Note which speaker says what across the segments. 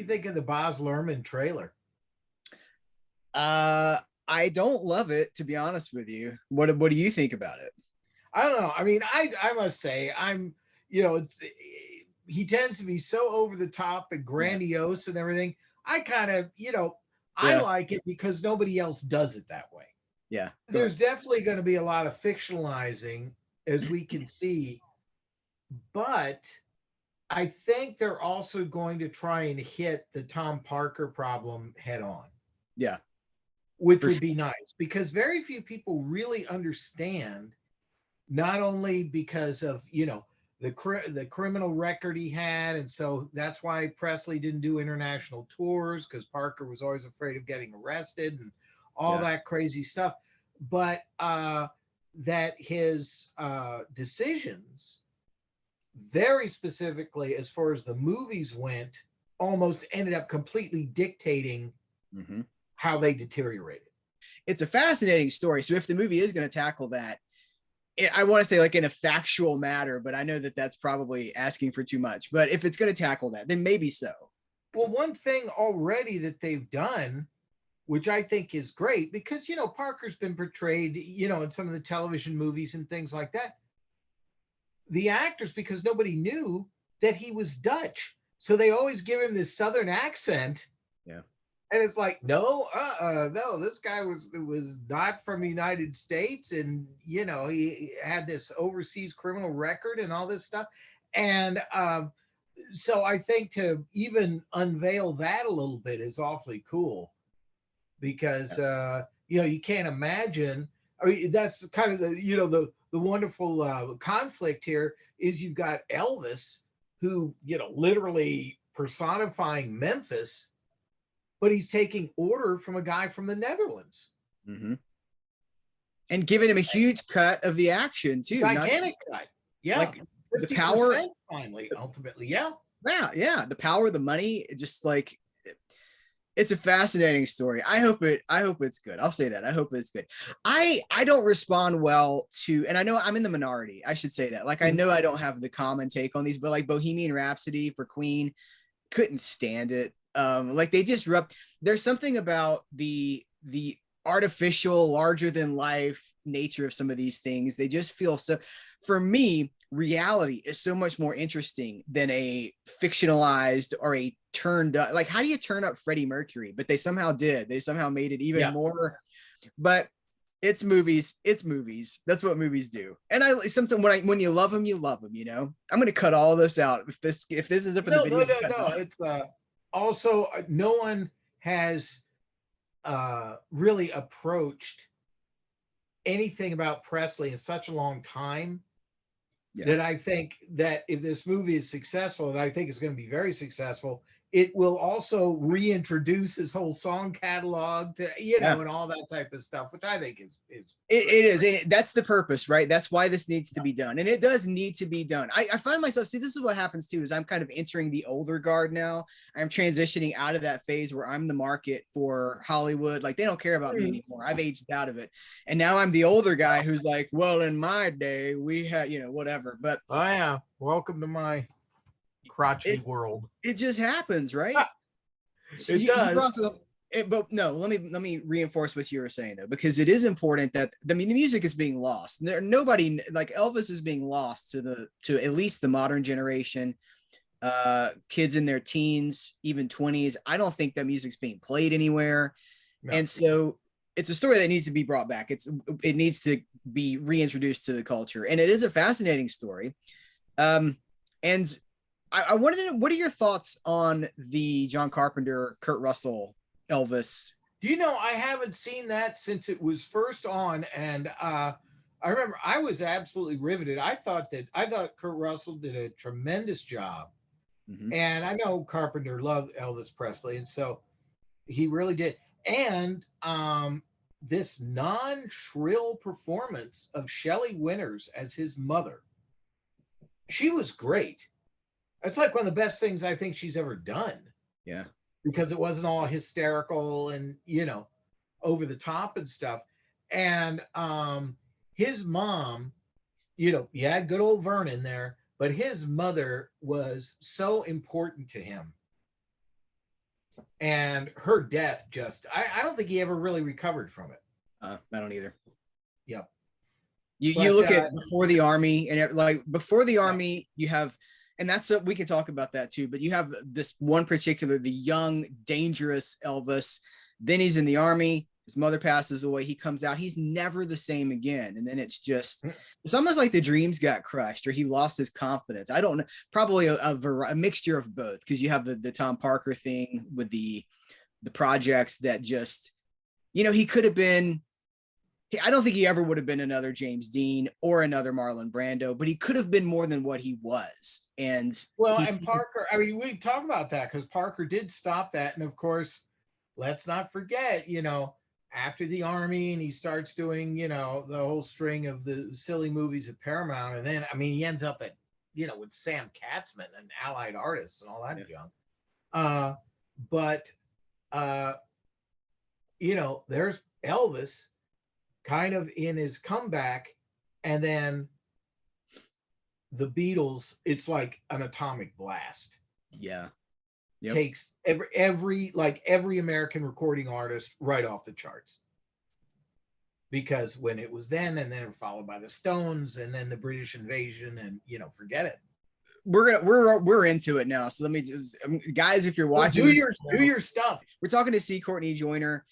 Speaker 1: you think of the Baz Luhrmann trailer?
Speaker 2: I don't love it, to be honest with you. What do you think about it?
Speaker 1: I don't know. I mean, I must say, he tends to be so over the top and grandiose and everything. I kind of, I like it because nobody else does it that way.
Speaker 2: Yeah.
Speaker 1: There's definitely going to be a lot of fictionalizing, as we can see, but I think they're also going to try and hit the Tom Parker problem head on.
Speaker 2: Yeah.
Speaker 1: Which would be nice, because very few people really understand, not only because of, the criminal record he had, and so that's why Presley didn't do international tours, because Parker was always afraid of getting arrested and all that crazy stuff, but that his decisions, very specifically as far as the movies went, almost ended up completely dictating how they deteriorated.
Speaker 2: It's a fascinating story. So if the movie is going to tackle that, I want to say like in a factual matter, but I know that that's probably asking for too much. But if it's going to tackle that, then maybe so.
Speaker 1: Well, one thing already that they've done, which I think is great, because, Parker's been portrayed, in some of the television movies and things like that. The actors, because nobody knew that he was Dutch, so they always give him this Southern accent.
Speaker 2: Yeah.
Speaker 1: And it's like, no, this guy was not from the United States, and he had this overseas criminal record and all this stuff, and so I think to even unveil that a little bit is awfully cool, because you can't imagine. I mean, that's kind of the wonderful conflict here is you've got Elvis, who literally personifying Memphis, but he's taking order from a guy from the Netherlands.
Speaker 2: And giving him a huge cut of the action too.
Speaker 1: Gigantic cut. Yeah.
Speaker 2: Like the power
Speaker 1: finally, ultimately. Yeah.
Speaker 2: Yeah. The power, the money, just like, it's a fascinating story. I hope it's good. I'll say that. I hope it's good. I don't respond well to, and I know I'm in the minority. I should say that. Like, I know I don't have the common take on these, but like Bohemian Rhapsody for Queen, couldn't stand it. Like they disrupt. There's something about the artificial, larger than life nature of some of these things. They just feel so. For me, reality is so much more interesting than a fictionalized or a turned up. Like, how do you turn up Freddie Mercury? But they somehow did. They somehow made it even more. But it's movies. It's movies. That's what movies do. And sometimes when you love them, you love them. I'm going to cut all this out if this is up in the video.
Speaker 1: No. It's also no one has really approached anything about Presley in such a long time that I think that if this movie is successful, and I think it's going to be very successful, it will also reintroduce his whole song catalog to, and all that type of stuff, which I think is
Speaker 2: it is. And that's the purpose, right? That's why this needs to be done. And it does need to be done. I find myself, see, this is what happens too, is I'm kind of entering the older guard now. I'm transitioning out of that phase where I'm the market for Hollywood. Like, they don't care about me anymore. I've aged out of it. And now I'm the older guy who's like, well, in my day, we had, whatever. But
Speaker 1: oh yeah, welcome to my crotchety world.
Speaker 2: It just happens, right?
Speaker 1: It does.
Speaker 2: But no, let me reinforce what you were saying though, because it is important that the music is being lost. Nobody, like Elvis, is being lost to at least the modern generation, kids in their teens, even 20s. I don't think that music's being played anywhere, and so it's a story that needs to be brought back. It needs to be reintroduced to the culture, and it is a fascinating story. And I wanted to know, what are your thoughts on the John Carpenter, Kurt Russell, Elvis?
Speaker 1: I haven't seen that since it was first on, and I remember I was absolutely riveted. I thought Kurt Russell did a tremendous job, and I know Carpenter loved Elvis Presley, and so he really did. And this non-shrill performance of Shelley Winters as his mother, she was great. It's like one of the best things I think she's ever done.
Speaker 2: Yeah.
Speaker 1: Because it wasn't all hysterical and, over the top and stuff. And his mom, you had good old Vernon there, but his mother was so important to him. And her death just, I don't think he ever really recovered from it.
Speaker 2: I don't either.
Speaker 1: Yep.
Speaker 2: You look at Before the Army, and like Before the Army, you have, and that's what we can talk about that too. But you have this one particular, the young, dangerous Elvis. Then he's in the Army. His mother passes away. He comes out. He's never the same again. And then it's almost like the dreams got crushed, or he lost his confidence. I don't know. Probably a mixture of both, because you have the Tom Parker thing with the projects that just, he could have been. I don't think he ever would have been another James Dean or another Marlon Brando, but he could have been more than what he was. And
Speaker 1: Parker, I mean, we talk about that because Parker did stop that. And of course, let's not forget, after the Army, and he starts doing, the whole string of the silly movies at Paramount. And then, I mean, he ends up at, with Sam Katzman and Allied Artists and all that junk. There's Elvis kind of in his comeback, and then the Beatles, it's like an atomic blast.
Speaker 2: Yeah.
Speaker 1: Yep. Takes every American recording artist right off the charts. Because when it was then, and then followed by the Stones, and then the British invasion, and forget it.
Speaker 2: We're into it now. So let me just, guys, if you're watching,
Speaker 1: do your stuff.
Speaker 2: We're talking to Courtney Joyner,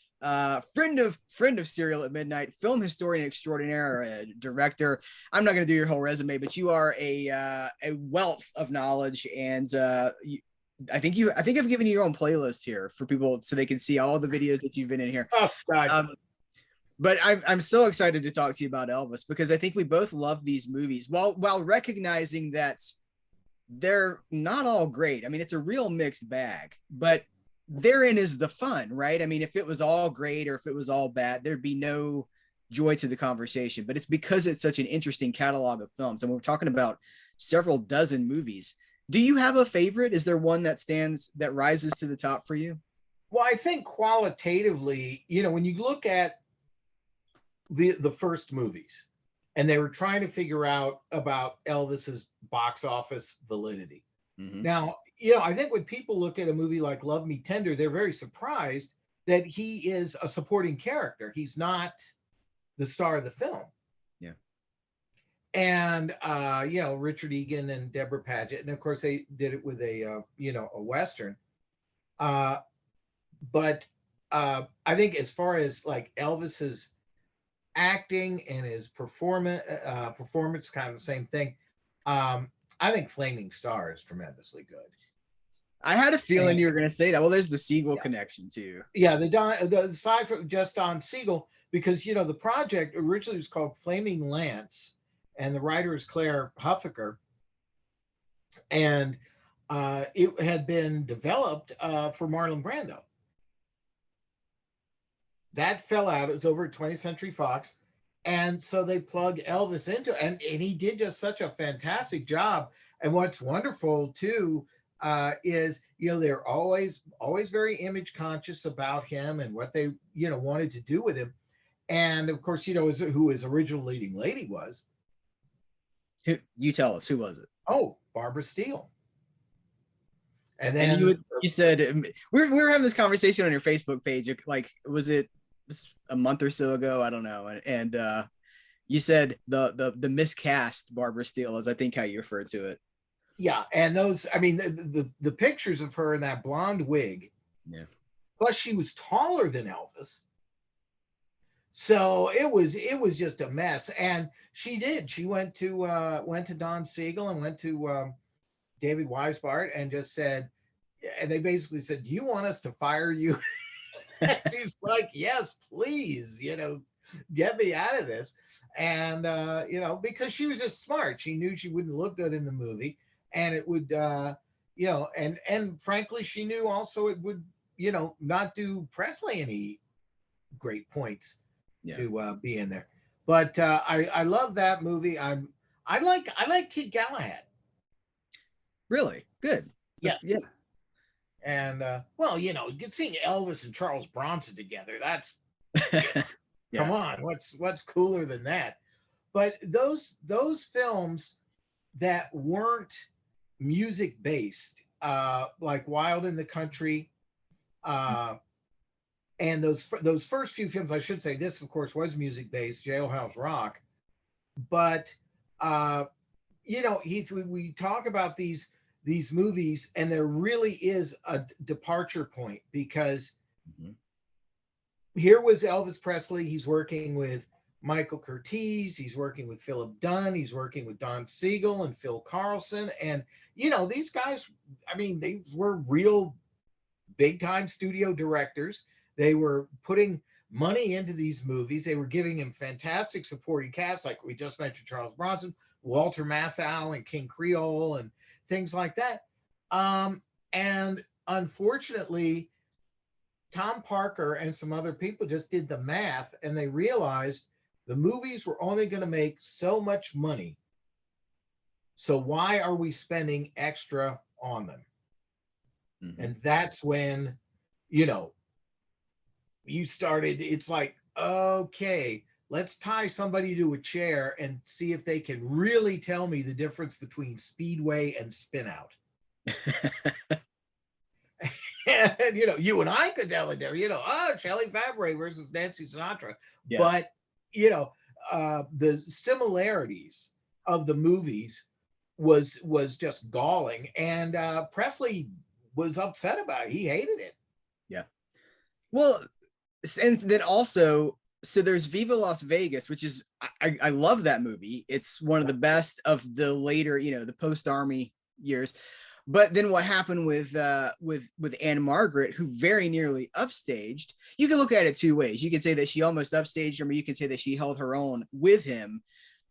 Speaker 2: friend of Serial at Midnight, film historian extraordinaire, a director. I'm not going to do your whole resume, but you are a wealth of knowledge, and I think I've given you your own playlist here for people so they can see all the videos that you've been in here.
Speaker 1: Oh God.
Speaker 2: But I'm so excited to talk to you about Elvis, because I think we both love these movies while recognizing that they're not all great. I mean, it's a real mixed bag, but therein is the fun, right? I mean, if it was all great or if it was all bad, there'd be no joy to the conversation. But it's because it's such an interesting catalog of films, and we're talking about several dozen movies. Do you have a favorite? Is there one that rises to the top for you?
Speaker 1: Well, I think qualitatively, when you look at the first movies, and they were trying to figure out about Elvis's box office validity. Mm-hmm. Now, I think when people look at a movie like Love Me Tender, they're very surprised that he is a supporting character. He's not the star of the film.
Speaker 2: Yeah.
Speaker 1: And, Richard Egan and Deborah Paget, and of course they did it with a Western. But I think as far as like Elvis's acting and his performance, kind of the same thing. I think Flaming Star is tremendously good.
Speaker 2: I had a feeling you were going to say that. Well, there's the Siegel connection too.
Speaker 1: Yeah, the aside from just Don Siegel, because the project originally was called Flaming Lance, and the writer is Claire Huffaker, and it had been developed for Marlon Brando. That fell out. It was over at 20th Century Fox. And so they plugged Elvis into it. And he did just such a fantastic job. And what's wonderful, too, is, they're always very image conscious about him and what they, wanted to do with him. And, of course, who his original leading lady was.
Speaker 2: You tell us. Who was it?
Speaker 1: Oh, Barbara Steele. And then
Speaker 2: you said, we were having this conversation on your Facebook page. Like, was it a month or so ago? I don't know. And you said the miscast Barbara Steele is, I think, how you referred to it.
Speaker 1: Yeah, and those, I mean, the pictures of her in that blonde wig.
Speaker 2: Yeah.
Speaker 1: Plus, she was taller than Elvis, so it was just a mess. And she went to Don Siegel and went to David Weisbart and just said, and they basically said, "Do you want us to fire you?" He's like, "Yes, please, get me out of this." And, because she was just smart. She knew she wouldn't look good in the movie, and it would, and frankly, she knew also it would, not do Presley any great points to be in there. But I love that movie. I like Kid Galahad.
Speaker 2: Really? Good.
Speaker 1: Yeah. And you can see Elvis and Charles Bronson together. That's come on, what's cooler than that? But those films that weren't music based, like Wild in the Country And those first few films, I should say, this of course was music based, Jailhouse Rock. But Heath, we talk about these movies, and there really is a departure point because here was Elvis Presley. He's working with Michael Curtiz. He's working with Philip Dunn. He's working with Don Siegel and Phil Carlson. And, these guys, I mean, they were real big time studio directors. They were putting money into these movies. They were giving him fantastic supporting cast, like we just mentioned, Charles Bronson, Walter Matthau, and King Creole, and things like that. And unfortunately, Tom Parker and some other people just did the math, and they realized the movies were only going to make so much money. So why are we spending extra on them? And that's when, you started, it's like, okay, let's tie somebody to a chair and see if they can really tell me the difference between Speedway and Spin Out. And, you and I could tell it there, Shelley Fabre versus Nancy Sinatra. Yeah. But, the similarities of the movies was just galling. And Presley was upset about it. He hated it.
Speaker 2: Yeah. Well, and then also, so there's Viva Las Vegas, which is, I love that movie. It's one of the best of the later, the post-Army years. But then what happened with Anne Margaret, who very nearly upstaged, you can look at it two ways. You can say that she almost upstaged him, or you can say that she held her own with him.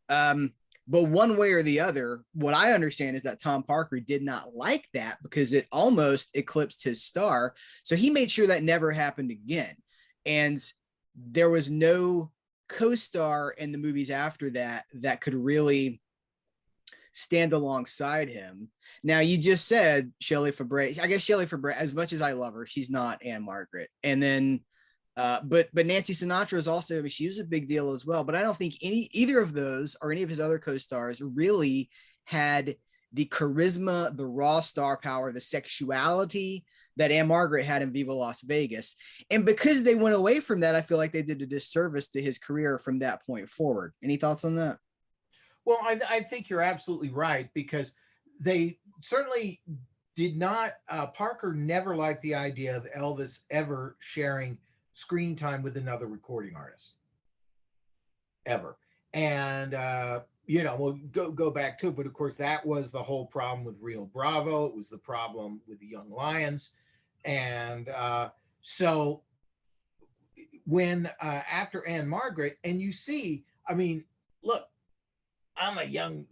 Speaker 2: But one way or the other, what I understand is that Tom Parker did not like that because it almost eclipsed his star. So he made sure that never happened again. And there was no co-star in the movies after that could really stand alongside him. Now, you just said Shelley Fabre. I guess Shelley Fabre, as much as I love her, she's not Anne Margaret. And then, but Nancy Sinatra is also, I mean, she was a big deal as well. But I don't think either of those or any of his other co-stars really had the charisma, the raw star power, the sexuality that Anne Margaret had in Viva Las Vegas. And because they went away from that, I feel like they did a disservice to his career from that point forward. Any thoughts on that?
Speaker 1: Well, I think you're absolutely right, because they certainly did not, Parker never liked the idea of Elvis ever sharing screen time with another recording artist. Ever. And, we'll go back to it, but of course that was the whole problem with Rio Bravo. It was the problem with the Young Lions. And so when after Anne Margaret, and you see, I mean, look, I'm a young,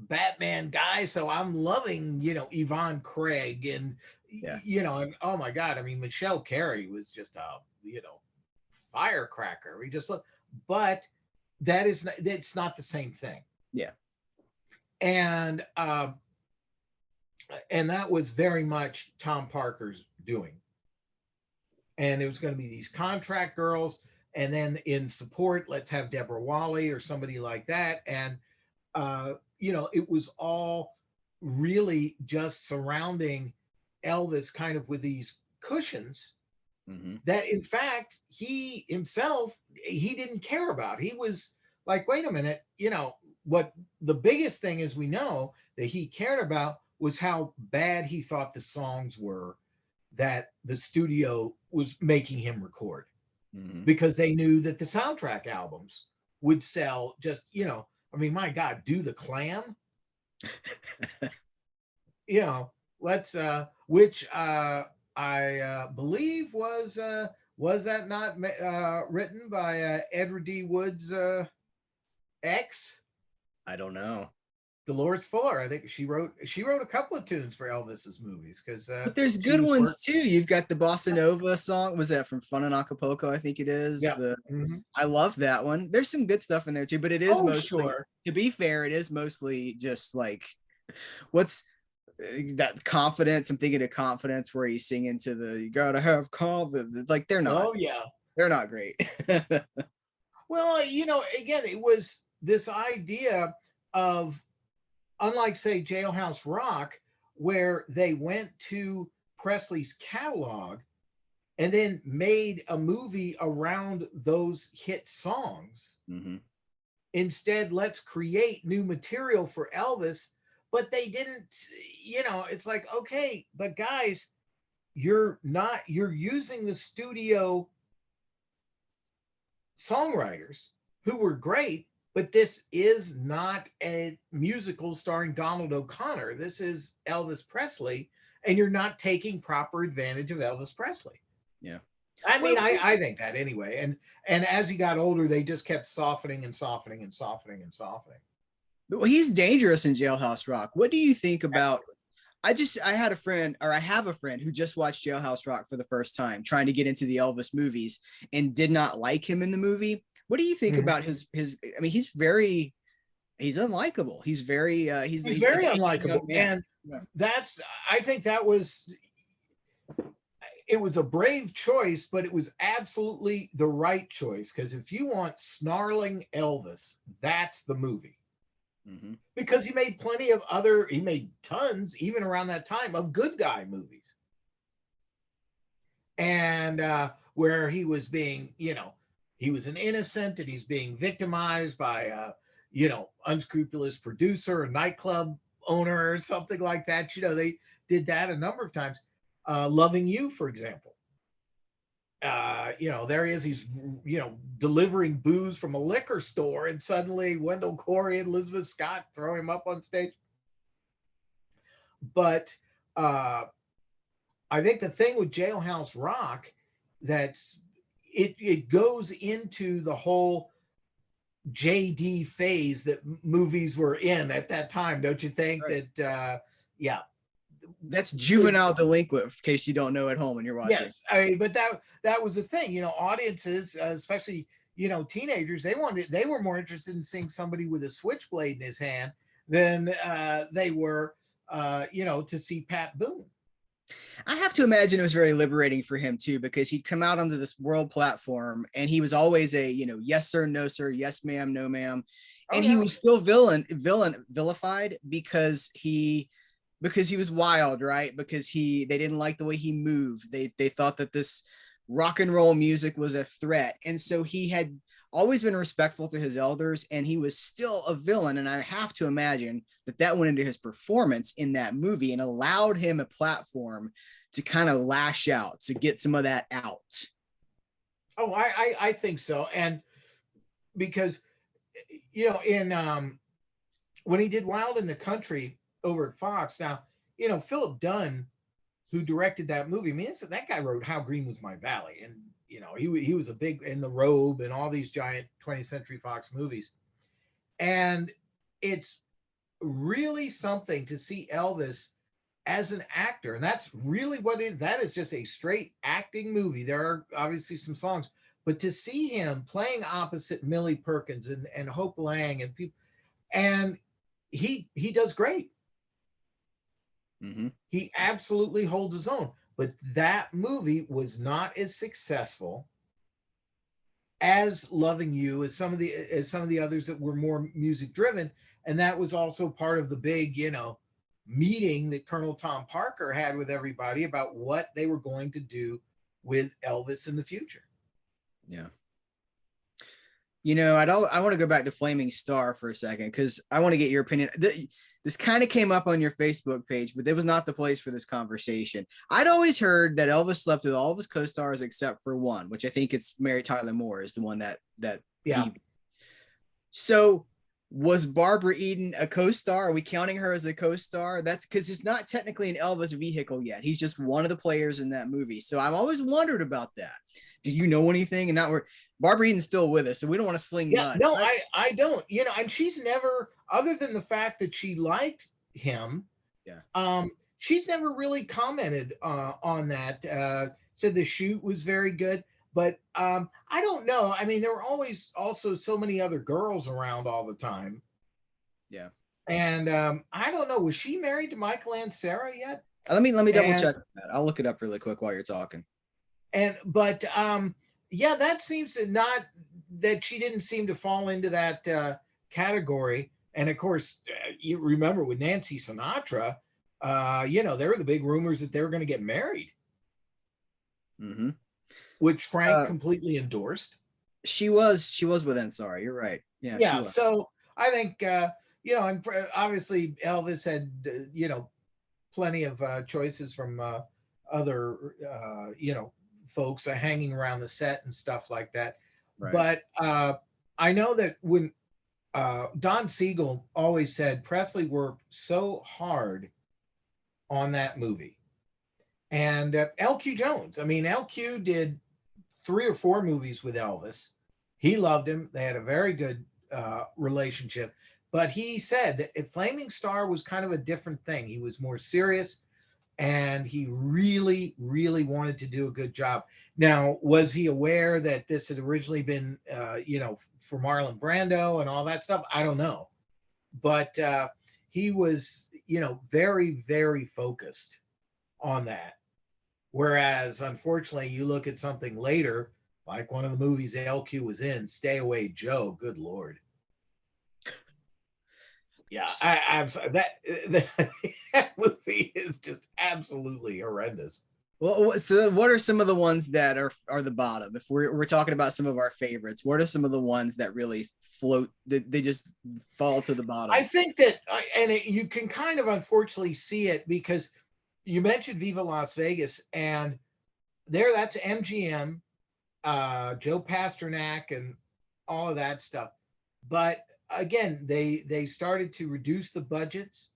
Speaker 1: Batman guy, so I'm loving, Yvonne Craig and, and oh my God, I mean, Michelle Carey was just a, firecracker. We just look, but it's not the same thing.
Speaker 2: Yeah.
Speaker 1: And that was very much Tom Parker's doing. And it was going to be these contract girls, and then in support, let's have Deborah Wally or somebody like that. And it was all really just surrounding Elvis kind of with these cushions that, in fact, he himself, he didn't care about. He was like, wait a minute, what the biggest thing is, we know that he cared about was how bad he thought the songs were that the studio was making him record, because they knew that the soundtrack albums would sell just, I mean, my God, Do the Clam? Let's, which I believe was that not written by Edward D. Wood's ex?
Speaker 2: I don't know.
Speaker 1: Dolores Fuller. I think she wrote a couple of tunes for Elvis's movies, because
Speaker 2: but there's good ones too. You've got the Bossa Nova song. Was that from Fun in Acapulco? I think it is.
Speaker 1: Yeah.
Speaker 2: I love that one. There's some good stuff in there too, but it is mostly, to be fair, it is mostly just like, what's that Confidence? I'm thinking of Confidence, where he's singing to the, you gotta have confidence. Like, they're not.
Speaker 1: Oh yeah.
Speaker 2: They're not great.
Speaker 1: Well, again, it was this idea of, unlike, say, Jailhouse Rock, where they went to Presley's catalog and then made a movie around those hit songs.
Speaker 2: Mm-hmm.
Speaker 1: Instead, let's create new material for Elvis. But they didn't, it's like, okay, but guys, you're using the studio songwriters who were great, but this is not a musical starring Donald O'Connor. This is Elvis Presley, and you're not taking proper advantage of Elvis Presley.
Speaker 2: Yeah.
Speaker 1: I mean,
Speaker 2: Well,
Speaker 1: I think that anyway. And as he got older, they just kept softening and softening and softening and softening.
Speaker 2: well, he's dangerous in Jailhouse Rock. What do you think about? I had a friend, or I have a friend who just watched Jailhouse Rock for the first time, trying to get into the Elvis movies, and did not like him in the movie. What do you think about his? I mean, he's unlikable. He's very
Speaker 1: he's very unlikable, and I think that was it was a brave choice, but it was absolutely the right choice, because if you want snarling Elvis, that's the movie.
Speaker 2: Mm-hmm.
Speaker 1: Because he made he made tons, even around that time, of good guy movies. And where he was being, he was an innocent and he's being victimized by unscrupulous producer, a nightclub owner, or something like that. They did that a number of times. Loving You, for example. There he is. He's, delivering booze from a liquor store, and suddenly Wendell Corey and Elizabeth Scott throw him up on stage. But I think the thing with Jailhouse Rock, it goes into the whole JD phase that movies were in at that time, don't you think? Right. Yeah.
Speaker 2: That's juvenile delinquent, in case you don't know at home and you're watching.
Speaker 1: Yes, I mean, but that was the thing. Audiences, especially teenagers, they were more interested in seeing somebody with a switchblade in his hand than they were, to see Pat Boone.
Speaker 2: I have to imagine it was very liberating for him too, because he'd come out onto this world platform and he was always a yes sir, no sir, yes ma'am, no ma'am, and he was still vilified because he was wild, right? Because they didn't like the way he moved. They thought that this rock and roll music was a threat. And so he had always been respectful to his elders, and he was still a villain. And I have to imagine that went into his performance in that movie and allowed him a platform to kind of lash out, to get some of that out.
Speaker 1: Oh, I think so. And because, when he did Wild in the Country over at Fox, now, Philip Dunn, who directed that movie, I mean, that guy wrote How Green Was My Valley, and he was a big in The Robe and all these giant 20th Century Fox movies. And it's really something to see Elvis as an actor, and that's really that is just a straight acting movie. There are obviously some songs, but to see him playing opposite Millie Perkins and Hope Lang and people, and he does great.
Speaker 2: Mm-hmm.
Speaker 1: He absolutely holds his own. But that movie was not as successful as Loving You, as some of the others that were more music driven. And that was also part of the big, meeting that Colonel Tom Parker had with everybody about what they were going to do with Elvis in the future.
Speaker 2: Yeah. I want to go back to Flaming Star for a second, because I want to get your opinion. This kind of came up on your Facebook page, but it was not the place for this conversation. I'd always heard that Elvis slept with all of his co-stars except for one, which I think it's Mary Tyler Moore is the one that
Speaker 1: yeah.
Speaker 2: So was Barbara Eden a co-star? Are we counting her as a co-star? That's because it's not technically an Elvis vehicle yet. He's just one of the players in that movie. So I've always wondered about that. Do you know anything? And Barbara Eden's still with us, so we don't want to sling mud.
Speaker 1: No, right? I don't. And she's never, other than the fact that she liked him, she's never really commented on that. Said the shoot was very good, but I don't know. I mean, there were always also so many other girls around all the time.
Speaker 2: Yeah.
Speaker 1: And I don't know. Was she married to Michael and Sarah yet?
Speaker 2: Let me double check that. I'll look it up really quick while you're talking.
Speaker 1: But that seems to not, that she didn't seem to fall into that category. And of course, you remember with Nancy Sinatra, there were the big rumors that they were going to get married.
Speaker 2: Mm-hmm.
Speaker 1: which Frank completely endorsed.
Speaker 2: She was with Sorry, you're right. Yeah, she
Speaker 1: Yeah.
Speaker 2: was.
Speaker 1: So I think, and obviously Elvis had, plenty of choices from other, folks hanging around the set and stuff like that.
Speaker 2: Right.
Speaker 1: But I know that when Don Siegel always said Presley worked so hard on that movie. And LQ Jones, I mean, LQ did 3 or 4 movies with Elvis. He loved him. They had a very good relationship. But he said that Flaming Star was kind of a different thing. He was more serious, and he really, really wanted to do a good job. Now, was he aware that this had originally been, for Marlon Brando and all that stuff? I don't know. But he was, very, very focused on that. Whereas, unfortunately, you look at something later, like one of the movies LQ was in, Stay Away Joe. Good Lord. Yeah, that movie is just absolutely horrendous.
Speaker 2: Well, so what are some of the ones that are the bottom? If we're talking about some of our favorites, what are some of the ones that really float? They just fall to the bottom.
Speaker 1: I think that, you can kind of unfortunately see it because you mentioned Viva Las Vegas, and that's MGM, Joe Pasternak, and all of that stuff. But again, they started to reduce the budgets.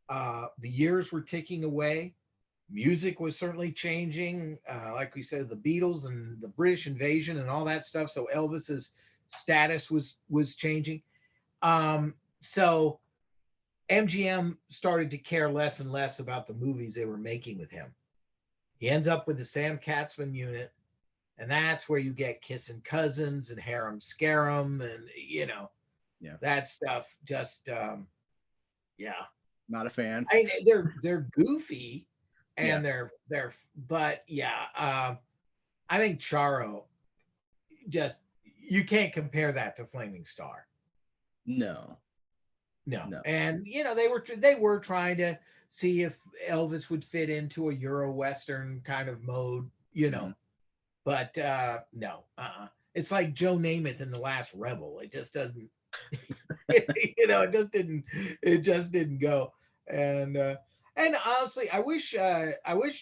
Speaker 1: The years were ticking away. Music was certainly changing. Like we said, the Beatles and the British invasion and all that stuff. So Elvis's status was changing. So MGM started to care less and less about the movies they were making with him. He ends up with the Sam Katzman unit, and that's where you get Kissin' Cousins and Harem Scarum, and that stuff. Just
Speaker 2: not a fan.
Speaker 1: I mean, they're goofy, and they're but I think Charo, just, you can't compare that to Flaming Star.
Speaker 2: No.
Speaker 1: And they were trying to see if Elvis would fit into a Euro Western kind of mode, but no. It's like Joe Namath in The Last Rebel. It just doesn't it just didn't go. And honestly, I wish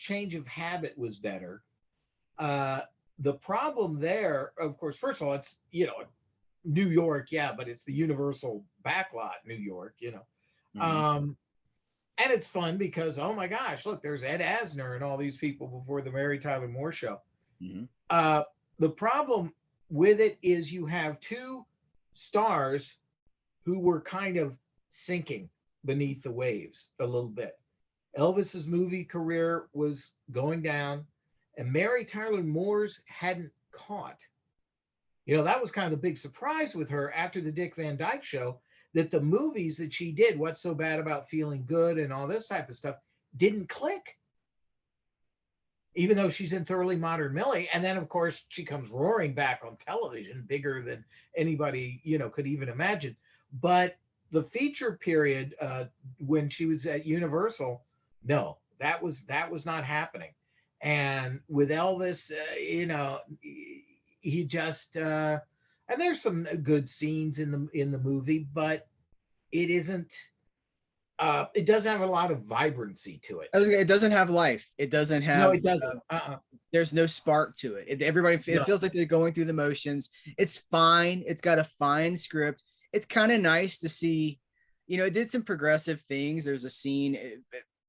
Speaker 1: Change of Habit was better. The problem there, of course, first of all, it's New York, but it's the Universal backlot, New York, and it's fun because, oh my gosh, look, there's Ed Asner and all these people before the Mary Tyler Moore Show. The problem with it is you have 2 stars who were kind of sinking beneath the waves a little bit. Elvis's movie career was going down, and Mary Tyler Moore's hadn't caught. That was kind of the big surprise with her after the Dick Van Dyke Show, that the movies that she did, What's So Bad About Feeling Good and all this type of stuff, didn't click. Even though she's in Thoroughly Modern Millie. And then, of course, she comes roaring back on television, bigger than anybody, could even imagine. But the feature period, when she was at Universal, no, that was not happening. And with Elvis, he just and there's some good scenes in the movie, but it isn't. It doesn't have a lot of vibrancy to it.
Speaker 2: It doesn't have life. It doesn't have.
Speaker 1: No, it doesn't.
Speaker 2: There's no spark to it. It feels like they're going through the motions. It's fine. It's got a fine script. It's kind of nice to see. It did some progressive things. There's a scene.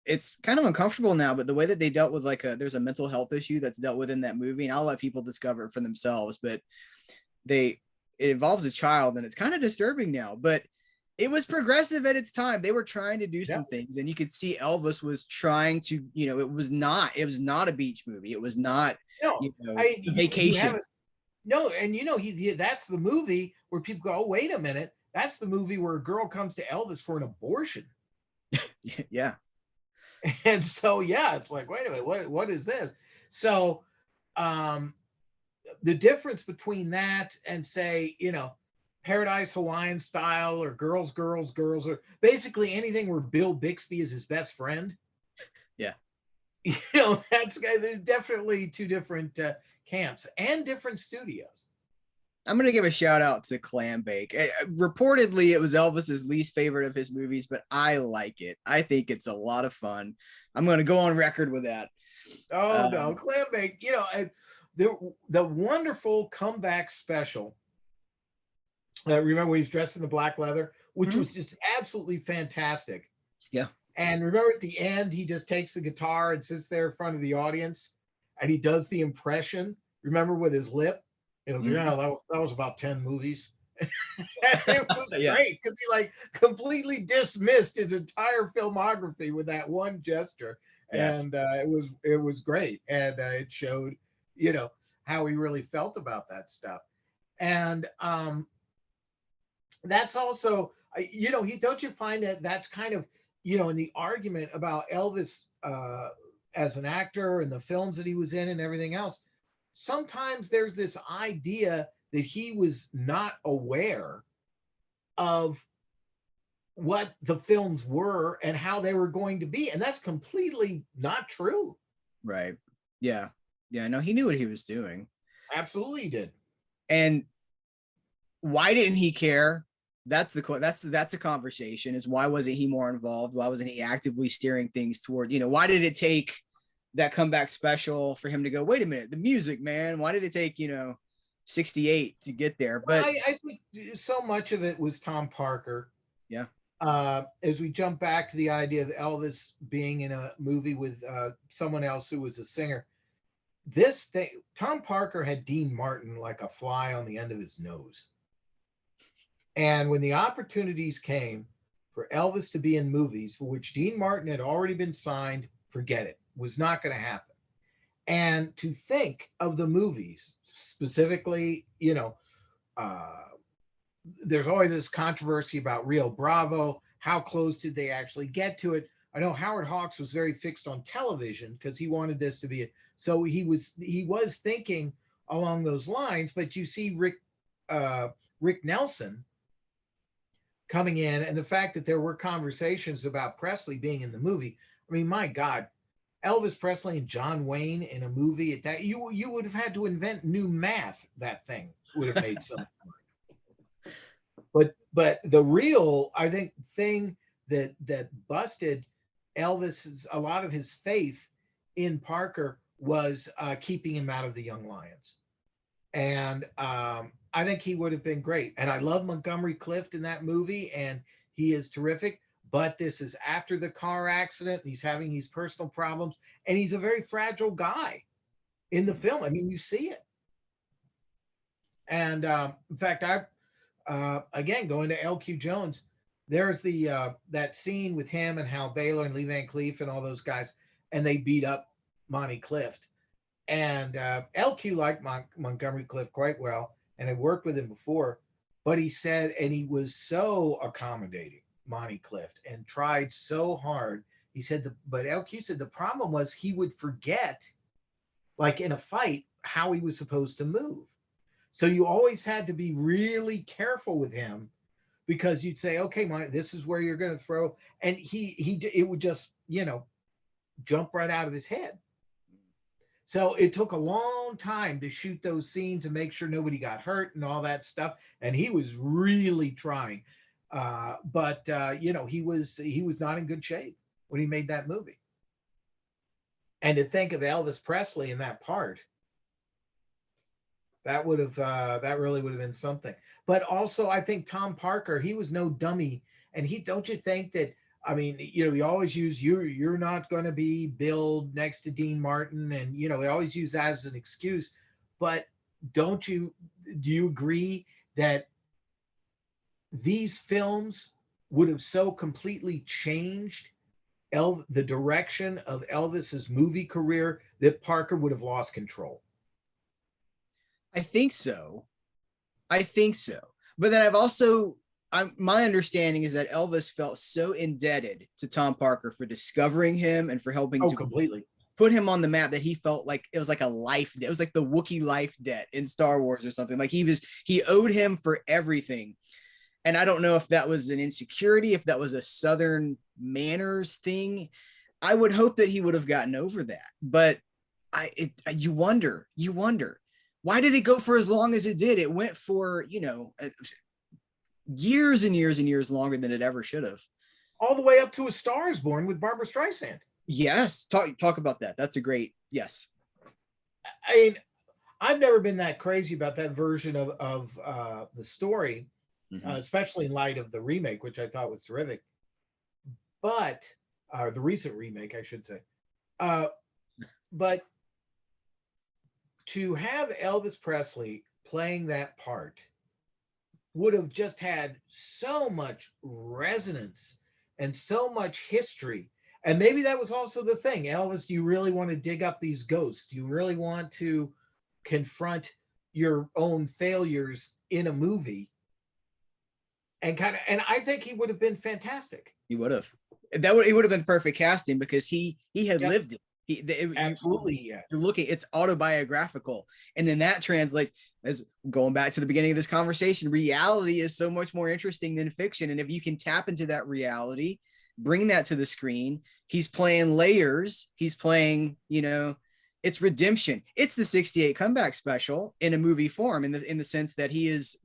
Speaker 2: It's kind of uncomfortable now, but the way that they dealt with there's a mental health issue that's dealt with in that movie, and I'll let people discover it for themselves. But it involves a child, and it's kind of disturbing now. But it was progressive at its time. They were trying to do some things, and you could see Elvis was trying to, it was not a beach movie. It was not, vacation.
Speaker 1: That's the movie where people go, oh, wait a minute. That's the movie where a girl comes to Elvis for an abortion.
Speaker 2: Yeah.
Speaker 1: And so, it's like, wait a minute, what is this? So, the difference between that and, say, Paradise Hawaiian Style or Girls, or basically anything where Bill Bixby is his best friend.
Speaker 2: Yeah.
Speaker 1: That's definitely 2 different camps and different studios.
Speaker 2: I'm going to give a shout out to Clambake. Reportedly, it was Elvis's least favorite of his movies, but I like it. I think it's a lot of fun. I'm going to go on record with that.
Speaker 1: Oh, no, Clambake, you know, the wonderful comeback special. Remember when he's dressed in the black leather, which was just absolutely fantastic.
Speaker 2: Yeah.
Speaker 1: And remember at the end, he just takes the guitar and sits there in front of the audience and he does the impression, remember, with his lip. It was, yeah, that was about 10 movies. It was great because he like completely dismissed his entire filmography with that one gesture. Yes. And it was great. And it showed, you know, how he really felt about that stuff. And that's also, you know, don't you find that that's kind of, you know, in the argument about Elvis as an actor and the films that he was in and everything else, sometimes there's this idea that he was not aware of what the films were and how they were going to be. And that's completely not true.
Speaker 2: Right. Yeah. Yeah. No, he knew what he was doing.
Speaker 1: Absolutely did.
Speaker 2: And why didn't he care? That's a conversation, is why wasn't he more involved? Why wasn't he actively steering things toward, you know, why did it take that comeback special for him to go, wait a minute, the music, man, why did it take, you know, 68 to get there? But
Speaker 1: well, I think so much of it was Tom Parker.
Speaker 2: Yeah.
Speaker 1: As we jump back to the idea of Elvis being in a movie with someone else who was a singer, Tom Parker had Dean Martin like a fly on the end of his nose. And when the opportunities came for Elvis to be in movies for which Dean Martin had already been signed, forget it, was not going to happen. And to think of the movies specifically, you know, there's always this controversy about Rio Bravo. How close did they actually get to it? I know Howard Hawks was very fixed on television because he wanted this to be so he was thinking along those lines. But you see Rick Nelson coming in, and the fact that there were conversations about Presley being in the movie. I mean, my God, Elvis Presley and John Wayne in a movie at that, you would have had to invent new math. That thing would have made some. But the real, I think, thing that busted Elvis's a lot of his faith in Parker was keeping him out of the Young Lions. And I think he would have been great. And I love Montgomery Clift in that movie, and he is terrific. But this is after the car accident. And he's having these personal problems, and he's a very fragile guy in the film. I mean, you see it. And in fact, again, going to L.Q. Jones, there's that scene with him and Hal Baylor and Lee Van Cleef and all those guys, and they beat up Monty Clift. And LQ liked Montgomery Clift quite well and had worked with him before, but he said, and he was so accommodating, Monty Clift, and tried so hard. He said, but LQ said the problem was he would forget, like in a fight, how he was supposed to move. So you always had to be really careful with him because you'd say, okay, this is where you're going to throw. And it would just, you know, jump right out of his head. So it took a long time to shoot those scenes and make sure nobody got hurt and all that stuff. And he was really trying. But you know, he was not in good shape when he made that movie. And to think of Elvis Presley in that part, that really would have been something. But also, I think Tom Parker, he was no dummy. And don't you think that, I mean, you know, we always use you're not going to be billed next to Dean Martin. And, you know, we always use that as an excuse. But do you agree that these films would have so completely changed the direction of Elvis's movie career that Parker would have lost control?
Speaker 2: I think so. But then my understanding is that Elvis felt so indebted to Tom Parker for discovering him and for helping to
Speaker 1: completely
Speaker 2: put him on the map that he felt like it was like a life debt. It was like the Wookiee life debt in Star Wars or something. Like he owed him for everything. And I don't know if that was an insecurity, if that was a Southern manners thing. I would hope that he would have gotten over that. But you wonder, why did it go for as long as it did? It went for, years and years and years longer than it ever should have.
Speaker 1: All the way up to A Star Is Born with Barbara Streisand.
Speaker 2: Yes. Talk about that. That's a great, yes.
Speaker 1: I mean, I've never been that crazy about that version of the story, especially in light of the remake, which I thought was terrific. But, the recent remake, I should say. But to have Elvis Presley playing that part would have just had so much resonance and so much history. And maybe that was also the thing. Elvis, do you really want to dig up these ghosts? Do you really want to confront your own failures in a movie? And I think he would have been fantastic.
Speaker 2: He would have. It would have been perfect casting because he had lived it.
Speaker 1: Absolutely, yeah.
Speaker 2: You're looking, it's autobiographical, and then that translates, as going back to the beginning of this conversation, reality is so much more interesting than fiction. And if you can tap into that reality, bring that to the screen, he's playing layers, he's playing, it's redemption. It's the 68 comeback special in a movie form, in the sense that he is,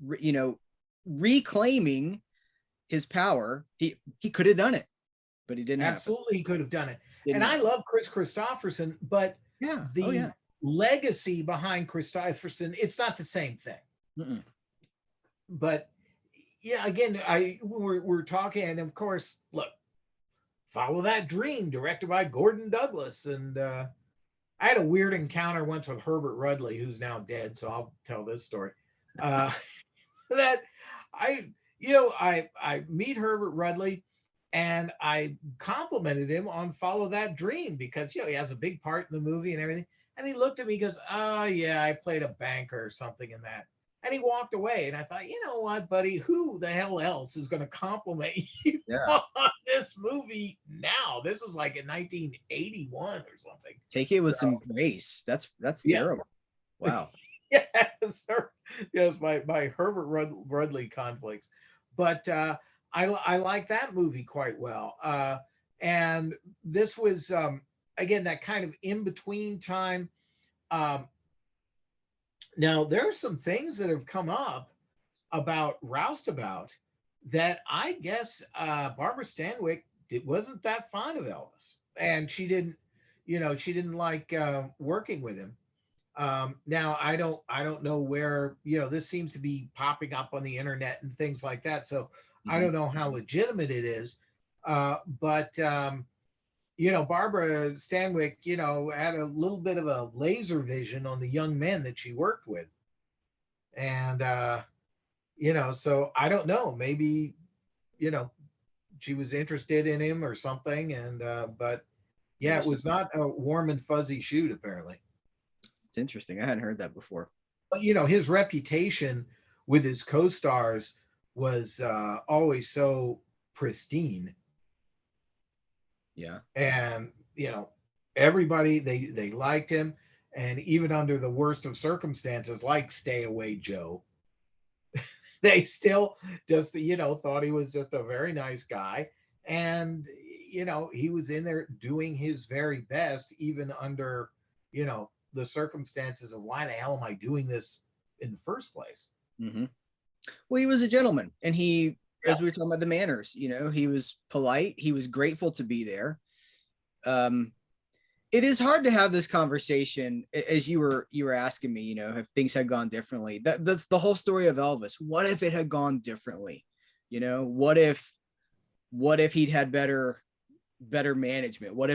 Speaker 2: reclaiming his power. He could have done it, but he didn't.
Speaker 1: Absolutely, he could have done it. And I love Chris Christopherson, but the legacy behind Christopherson, it's not the same thing. Mm-mm. But yeah, again, we're talking, and of course, look, Follow That Dream, directed by Gordon Douglas, and I had a weird encounter once with Herbert Rudley, who's now dead, so I'll tell this story. That I meet Herbert Rudley. And I complimented him on Follow That Dream because, he has a big part in the movie and everything. And he looked at me, he goes, oh, yeah, I played a banker or something in that. And he walked away. And I thought, you know what, buddy, who the hell else is going to compliment you on this movie now? This was like in 1981 or something.
Speaker 2: Take it with some grace. That's terrible. Wow.
Speaker 1: Yes, sir. Yes, my Herbert Rudley conflicts. But I like that movie quite well. And this was, again, that kind of in-between time. Now, there are some things that have come up about Roustabout that I guess Barbara Stanwyck wasn't that fond of Elvis. And she didn't like working with him. Now, I don't know where, this seems to be popping up on the internet and things like that. So I don't know how legitimate it is, but Barbara Stanwyck, had a little bit of a laser vision on the young men that she worked with, and so I don't know, maybe she was interested in him or something, and but yeah, it was not a warm and fuzzy shoot apparently.
Speaker 2: It's interesting. I hadn't heard that before.
Speaker 1: But his reputation with his co-stars was always so pristine.
Speaker 2: Yeah.
Speaker 1: And everybody, they liked him, and even under the worst of circumstances, like Stay Away Joe, they still just thought he was just a very nice guy, and he was in there doing his very best, even under the circumstances of why the hell am I doing this in the first place.
Speaker 2: Well, he was a gentleman, and he, as we were talking about the manners, he was polite. He was grateful to be there. It is hard to have this conversation, as you were asking me, if things had gone differently. That's the whole story of Elvis. What if it had gone differently? What if he'd had better management? What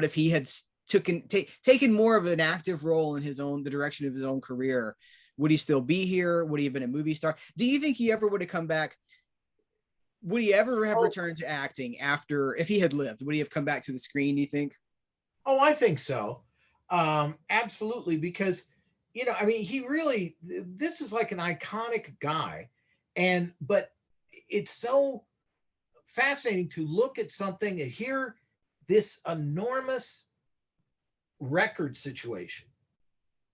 Speaker 2: if he had taken more of an active role in the direction of his own career? Would he still be here? Would he have been a movie star? Do you think he ever would have come back? Would he ever have returned to acting if he had lived? Would he have come back to the screen, you think?
Speaker 1: Oh, I think so. Absolutely. Because, he really, this is like an iconic guy. But it's so fascinating to look at something and hear this enormous record situation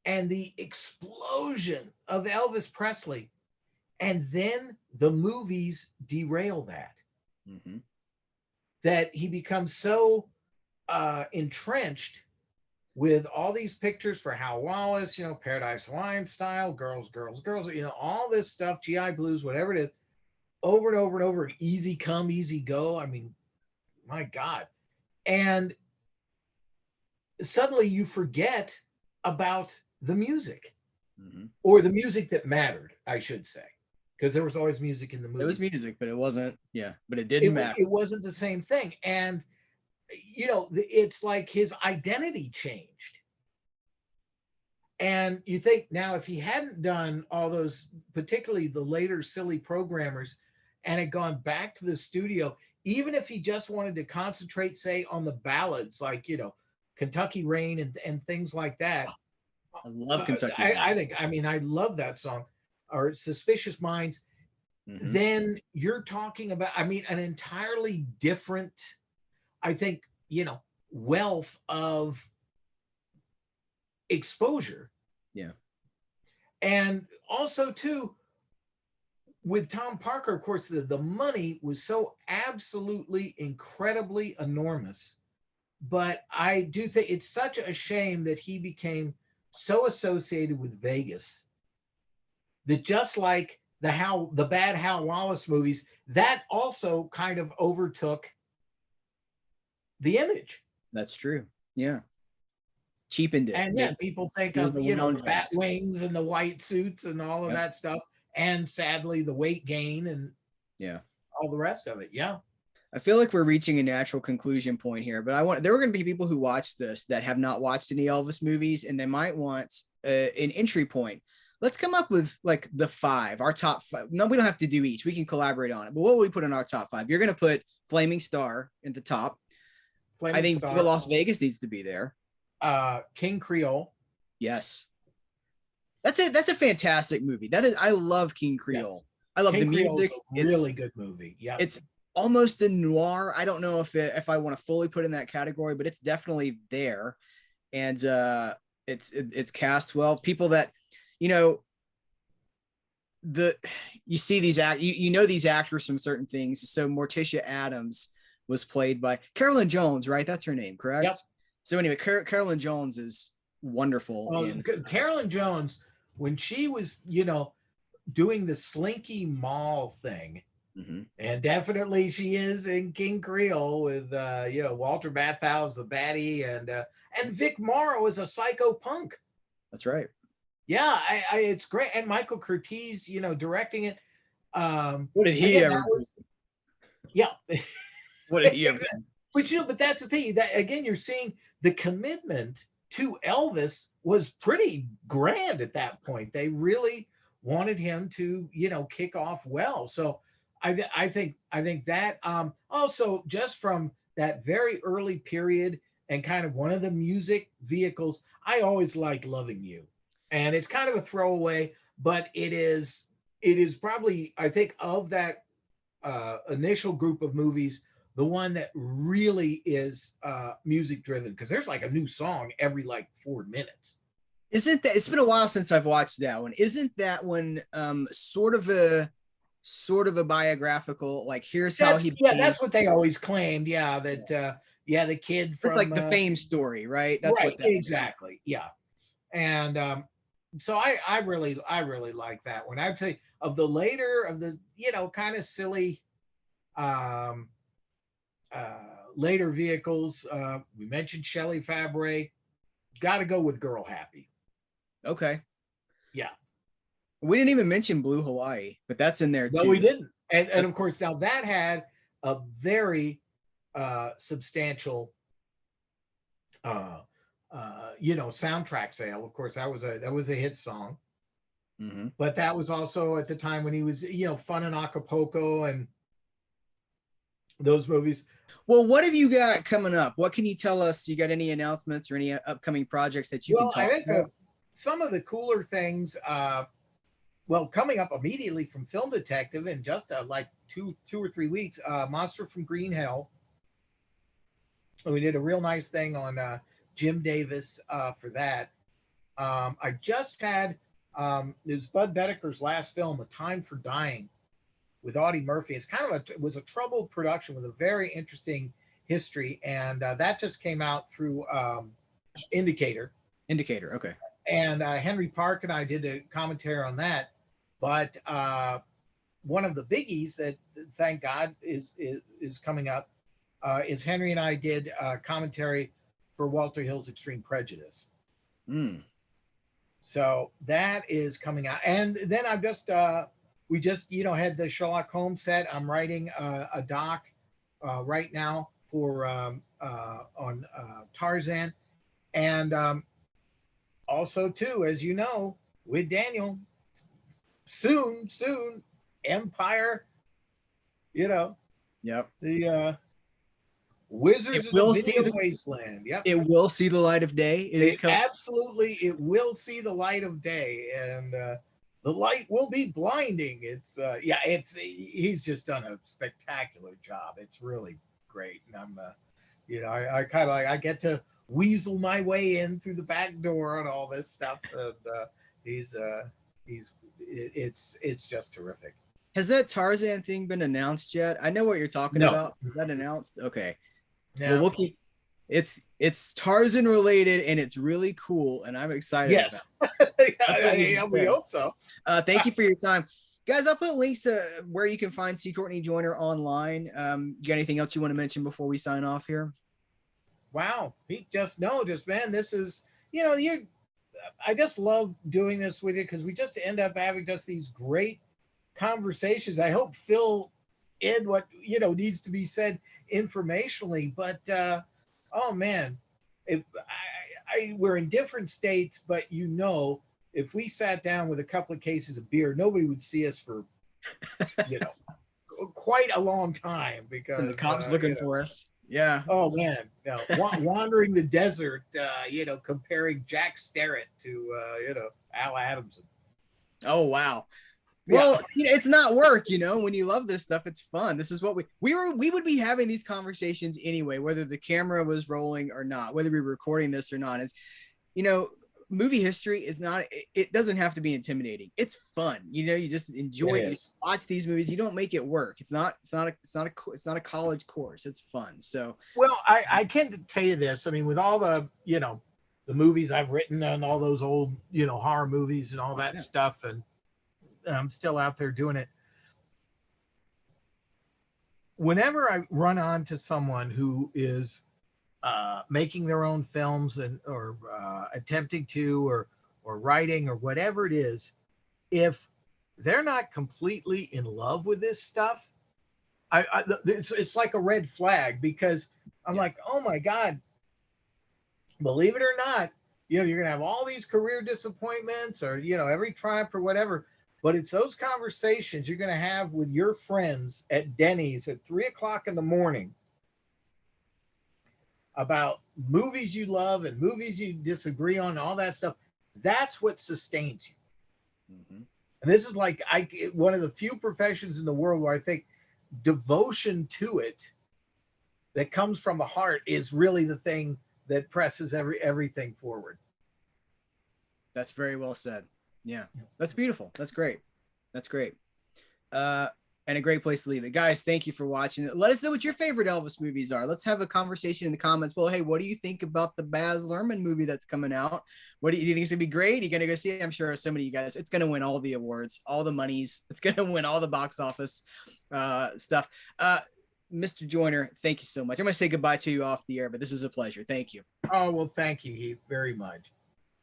Speaker 1: and the explosion of Elvis Presley, and then the movies derail that. That he becomes so entrenched with all these pictures for Hal Wallace, Paradise Hawaiian Style, Girls, Girls, Girls, all this stuff, GI Blues, whatever it is, over and over and over, easy come, easy go. I mean, my God. And suddenly you forget about the music, or the music that mattered, I should say, because there was always music in the movie.
Speaker 2: It was music, but it wasn't, but it didn't matter.
Speaker 1: It wasn't the same thing. And, it's like his identity changed. And you think now, if he hadn't done all those, particularly the later silly programmers, and had gone back to the studio, even if he just wanted to concentrate, say, on the ballads, like, Kentucky Rain and things like that.
Speaker 2: I love Kentucky
Speaker 1: Rain. I love that song, or Suspicious Minds. Then you're talking about, an entirely different, I think, wealth of exposure.
Speaker 2: Yeah.
Speaker 1: And also, too, with Tom Parker, of course, the money was so absolutely incredibly enormous. But I do think it's such a shame that he became so associated with Vegas that, just like the bad Hal Wallace movies, that also kind of overtook the image.
Speaker 2: That's true. Yeah. Cheapened it.
Speaker 1: And people think of, the bat wings and the white suits and all of that stuff. And sadly, the weight gain and all the rest of it. Yeah.
Speaker 2: I feel like we're reaching a natural conclusion point here, but there were going to be people who watch this that have not watched any Elvis movies, and they might want an entry point. Let's come up with like the 5, our top 5. No, we don't have to do each. We can collaborate on it. But what would we put in our top 5? You're going to put Flaming Star at the top. I think Viva Las Vegas needs to be there.
Speaker 1: King Creole.
Speaker 2: Yes. That's it. That's a fantastic movie. I love King Creole. Yes. I love
Speaker 1: King
Speaker 2: the music.
Speaker 1: Really good movie. Yeah.
Speaker 2: It's almost a noir. I don't know if I want to fully put in that category, but it's definitely there. And it's cast well. People that, you see these these actors from certain things. So Morticia Addams was played by Carolyn Jones, right? That's her name, correct?
Speaker 1: Yep.
Speaker 2: So anyway, Carolyn Jones is wonderful.
Speaker 1: Carolyn Jones, when she was, doing the Slinky Mall thing, and definitely she is in King Creole with, Walter Matthau's the baddie, and Vic Morrow is a psycho punk.
Speaker 2: That's right.
Speaker 1: Yeah, it's great. And Michael Curtiz, do it.
Speaker 2: What did he ever do?
Speaker 1: Yeah.
Speaker 2: What did he ever do?
Speaker 1: But that's the thing. That again, you're seeing the commitment to Elvis was pretty grand at that point. They really wanted him to, kick off well. So I think that also just from that very early period and kind of one of the music vehicles, I always liked Loving You. And it's kind of a throwaway, but it is probably, I think, of that initial group of movies, the one that really is music driven, because there's like a new song every 4 minutes.
Speaker 2: Isn't that, it's been a while since I've watched that one. Isn't that one sort of a biographical, like here's how he
Speaker 1: became? Yeah, that's what they always claimed. Yeah, that the kid from,
Speaker 2: it's like the fame story, right? That's
Speaker 1: right,
Speaker 2: what that
Speaker 1: exactly is. Yeah. And so I really like that one. I'd say of the later of the kind of silly later vehicles, we mentioned Shelley Fabre. Got to go with Girl Happy.
Speaker 2: Okay.
Speaker 1: Yeah.
Speaker 2: We didn't even mention Blue Hawaii, but that's in there too.
Speaker 1: No, we didn't. And of course, now that had a very substantial soundtrack sale. Of course, that was a hit song. But that was also at the time when he was, Fun in Acapulco and those movies.
Speaker 2: Well, what have you got coming up? What can you tell us? You got any announcements or any upcoming projects that you can talk about? I think
Speaker 1: some of the cooler things, coming up immediately from Film Detective in just 2 or 3 weeks, Monster from Green Hell. And we did a real nice thing on Jim Davis for that. I just had it was Bud Bedeker's last film, A Time for Dying, with Audie Murphy. It's kind of it was a troubled production with a very interesting history, and that just came out through Indicator.
Speaker 2: Indicator. Okay.
Speaker 1: And Henry Park and I did a commentary on that. But one of the biggies that, thank God, is coming up is Henry and I did commentary for Walter Hill's Extreme Prejudice.
Speaker 2: Mm.
Speaker 1: So that is coming out, and then I've just we just had the Sherlock Holmes set. I'm writing a doc right now for on Tarzan, and also too, as you know, with Daniel, soon Empire,
Speaker 2: Yep.
Speaker 1: The Wizards of the Video Wasteland. Yep.
Speaker 2: It will see the light of day.
Speaker 1: Absolutely, it will see the light of day, and the light will be blinding. He's just done a spectacular job. It's really great, and I'm I kind of like, I get to weasel my way in through the back door and all this stuff, and it's just terrific.
Speaker 2: Has that Tarzan thing been announced yet? I know what you're talking about. Is that announced? Okay.
Speaker 1: Yeah.
Speaker 2: Well, we'll keep. It's Tarzan related, and it's really cool, and I'm excited.
Speaker 1: Yes. We hope so.
Speaker 2: Thank you for your time, guys. I'll put links to where you can find C. Courtney Joyner online. You got anything else you want to mention before we sign off here?
Speaker 1: Wow, man, this is I just love doing this with you, because we just end up having just these great conversations. I hope fill in what needs to be said informationally, but oh man, if we're in different states, but if we sat down with a couple of cases of beer, nobody would see us for quite a long time, because
Speaker 2: and the cops looking for us. Yeah.
Speaker 1: Oh man, wandering the desert, comparing Jack Starrett to Al Adamson.
Speaker 2: Oh wow. Well, it's not work, when you love this stuff, it's fun. This is what we would be having these conversations anyway, whether the camera was rolling or not, whether we were recording this or not. It's, movie history is not, it doesn't have to be intimidating. It's fun. You just enjoy it. You watch these movies. You don't make it work. It's not a college course. It's fun. So,
Speaker 1: well, I can tell you this. I mean, with all the, the movies I've written and all those old, horror movies and all that stuff, and I'm still out there doing it. Whenever I run onto someone who is making their own films or attempting to, or writing or whatever it is, if they're not completely in love with this stuff, it's like a red flag, because I'm like, oh my God, believe it or not, you're going to have all these career disappointments, or, every triumph or whatever. But it's those conversations you're going to have with your friends at Denny's at 3:00 in the morning about movies you love and movies you disagree on, and all that stuff. That's what sustains you. Mm-hmm. And this is like one of the few professions in the world where I think devotion to it that comes from the heart is really the thing that presses everything forward.
Speaker 2: That's very well said. Yeah, that's beautiful. That's great. And a great place to leave it. Guys, thank you for watching. Let us know what your favorite Elvis movies are. Let's have a conversation in the comments. Well, hey, what do you think about the Baz Luhrmann movie that's coming out? Do you think it's gonna be great? Are you gonna go see it? I'm sure so many of you guys, it's gonna win all the awards, all the monies. It's gonna win all the box office stuff. Mr. Joyner, thank you so much. I'm gonna say goodbye to you off the air, but this is a pleasure. Thank you.
Speaker 1: Oh, well, thank you, Heath, very much.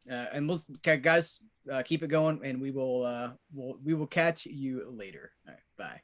Speaker 2: And we'll, guys, keep it going, and we will catch you later. All right, bye.